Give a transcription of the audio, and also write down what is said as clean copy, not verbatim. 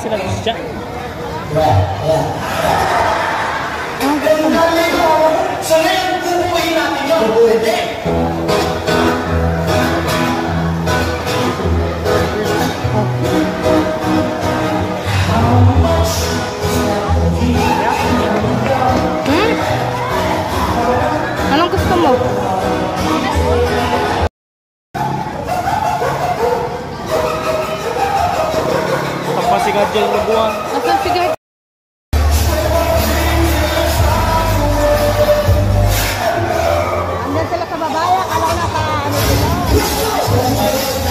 sila siya. So ngayon, kukuhin natin yun. Pwede. Anong gusto mo? Pagpasigad dyan na buwan. Asan si Gert? Andun sila sa babaya. Alam na ka ano sila.